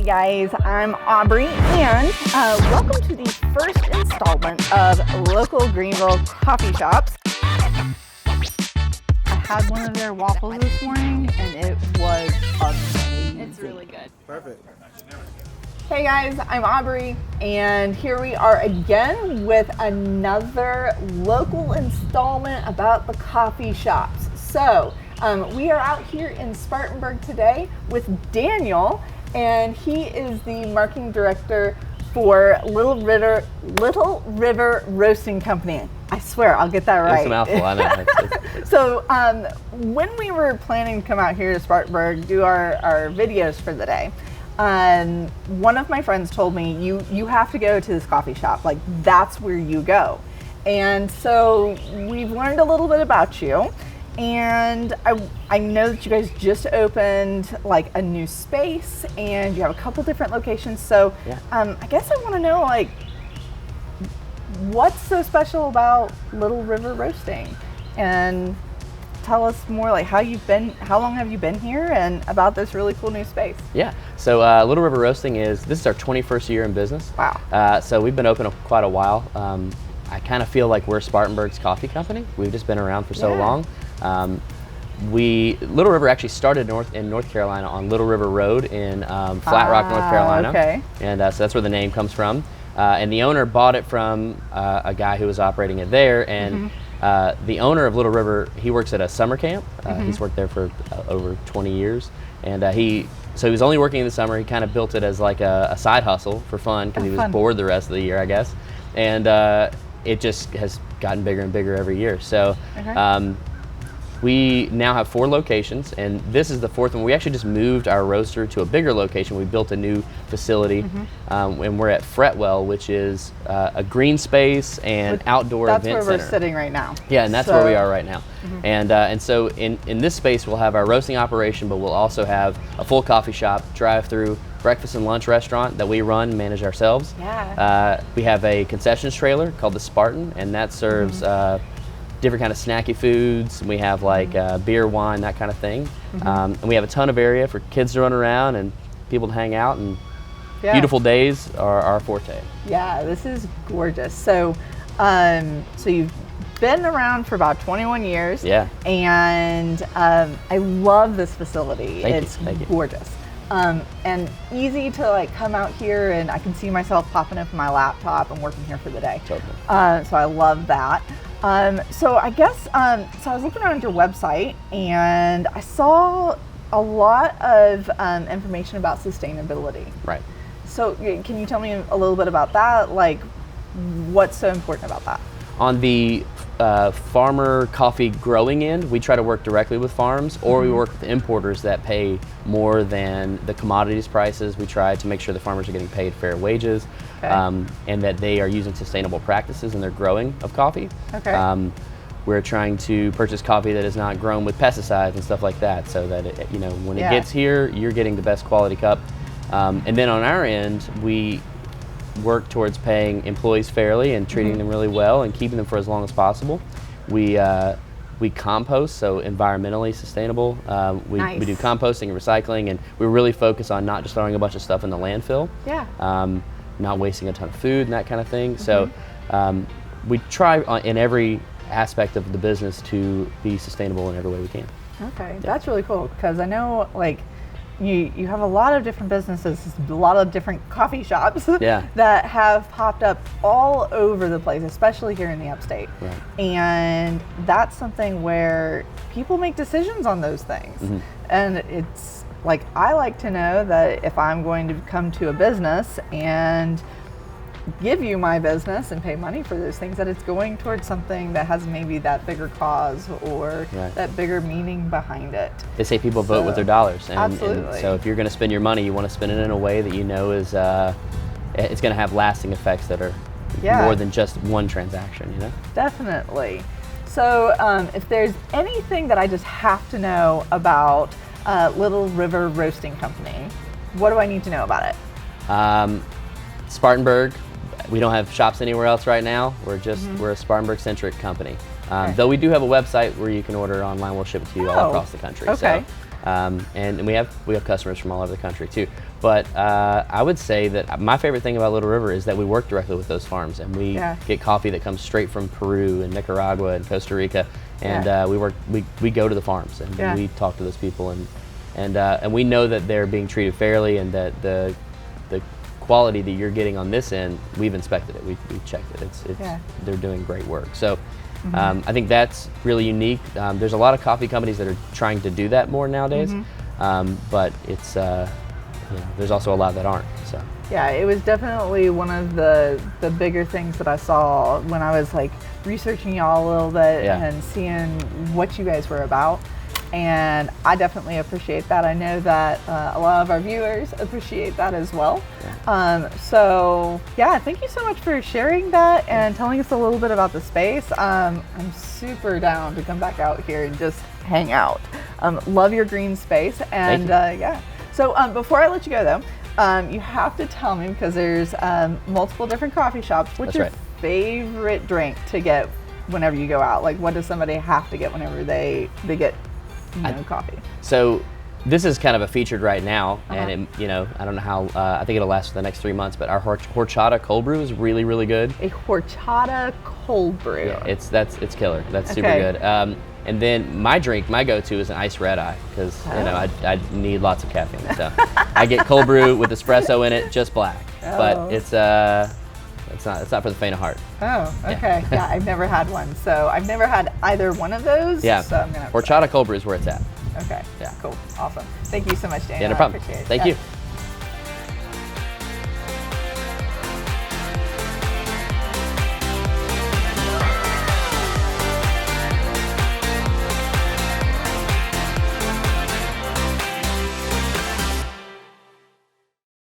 Hey guys, I'm Aubree, and welcome to the first installment of local Greenville Coffee Shops. I had one of their waffles this morning, and it was amazing. It's really good. Perfect. Hey guys, I'm Aubree, and here we are again with another local installment about the coffee shops. So, we are out here in Spartanburg today with Daniel, and he is the marketing director for Little River Roasting Company. I swear, I'll get that right. It's a mouthful, I know. So, when we were planning to come out here to Spartanburg, do our videos for the day, one of my friends told me, you have to go to this coffee shop. Like, that's where you go. And so we've learned a little bit about you. And I know that you guys just opened like a new space, and you have a couple different locations. So yeah. I guess I want to know, like, what's so special about Little River Roasting, and tell us more, like, how long have you been here, and about this really cool new space. Yeah, so Little River Roasting this is our 21st year in business. Wow. So we've been open quite a while. I kind of feel like we're Spartanburg's coffee company. We've just been around for so long. Little River actually started in North Carolina on Little River Road in Flat Rock, North Carolina. Okay. And so that's where the name comes from. And the owner bought it from a guy who was operating it there. And the owner of Little River, he works at a summer camp. He's worked there for over 20 years. And so he was only working in the summer. He kind of built it as like a side hustle for fun, because he was bored the rest of the year, I guess. And it just has gotten bigger and bigger every year. So we now have 4 locations, and this is the 4th one. We actually just moved our roaster to a bigger location. We built a new facility, and we're at Fretwell, which is a green space and outdoor event center. That's where we're sitting right now. Yeah, and that's where we are right now. And so in this space, we'll have our roasting operation, but we'll also have a full coffee shop, drive-through, breakfast and lunch restaurant that we run and manage ourselves. Yeah. We have a concessions trailer called the Spartan, and that serves different kind of snacky foods. We have like beer, wine, that kind of thing. And we have a ton of area for kids to run around and people to hang out, and beautiful days are our forte. Yeah, this is gorgeous. So, so you've been around for about 21 years. Yeah. And I love this facility. It's gorgeous. And easy to like come out here, and I can see myself popping up my laptop and working here for the day. Totally. So I love that. So I guess, so I was looking around your website, and I saw a lot of information about sustainability. Right. So can you tell me a little bit about that? Like, what's so important about that? On the farmer coffee growing end, we try to work directly with farms, or we work with importers that pay more than the commodities prices. We try to make sure the farmers are getting paid fair wages, and that they are using sustainable practices in their growing of coffee. Okay. We're trying to purchase coffee that is not grown with pesticides and stuff like that, so that when it gets here, you're getting the best quality cup. And then on our end, we work towards paying employees fairly and treating them really well and keeping them for as long as possible. We compost, so environmentally sustainable. We do composting and recycling, and we really focus on not just throwing a bunch of stuff in the landfill. Yeah. Not wasting a ton of food and that kind of thing. So we try in every aspect of the business to be sustainable in every way we can. Okay, that's really cool, because I know, like, you have a lot of different businesses, a lot of different coffee shops that have popped up all over the place, especially here in the upstate. Right. And that's something where people make decisions on those things. And it's like, I like to know that if I'm going to come to a business and give you my business and pay money for those things, that it's going towards something that has maybe that bigger cause or that bigger meaning behind it. They say people vote with their dollars, and absolutely. So if you're going to spend your money, you want to spend it in a way that you know is it's going to have lasting effects that are more than just one transaction. Definitely. So if there's anything that I just have to know about Little River Roasting Company, what do I need to know about it? Spartanburg. We don't have shops anywhere else right now. We're a Spartanburg-centric company. Though we do have a website where you can order online. We'll ship it to you all across the country. Okay. And we have customers from all over the country too. But I would say that my favorite thing about Little River is that we work directly with those farms, and we get coffee that comes straight from Peru and Nicaragua and Costa Rica, and we go to the farms and we talk to those people, and we know that they're being treated fairly, and that the quality that you're getting on this end, we've inspected it, we checked it. They're doing great work. So. I think that's really unique. There's a lot of coffee companies that are trying to do that more nowadays, but it's there's also a lot that aren't. So yeah, it was definitely one of the bigger things that I saw when I was like researching y'all a little bit and seeing what you guys were about. And I definitely appreciate that. I know that a lot of our viewers appreciate that as well. So yeah, thank you so much for sharing that and telling us a little bit about the space. I'm super down to come back out here and just hang out. Love your green space. And so before I let you go though, you have to tell me, because there's multiple different coffee shops, what's your favorite drink to get whenever you go out? Like, what does somebody have to get whenever they get coffee? So this is kind of a featured right now, and it, I don't know how. I think it'll last for the next 3 months. But our horchata cold brew is really, really good. A horchata cold brew. Yeah, it's killer. That's super good. And then my go-to is an iced red eye, because I need lots of caffeine. So I get cold brew with espresso in it, just black. But it's not for the faint of heart. Oh, okay. Yeah, I've never had one. So I've never had either one of those. Yeah. So I'm gonna horchata cold brew is where it's at. Okay. Yeah. Cool. Awesome. Thank you so much, Daniel. Yeah, no problem. I appreciate it. Thank you.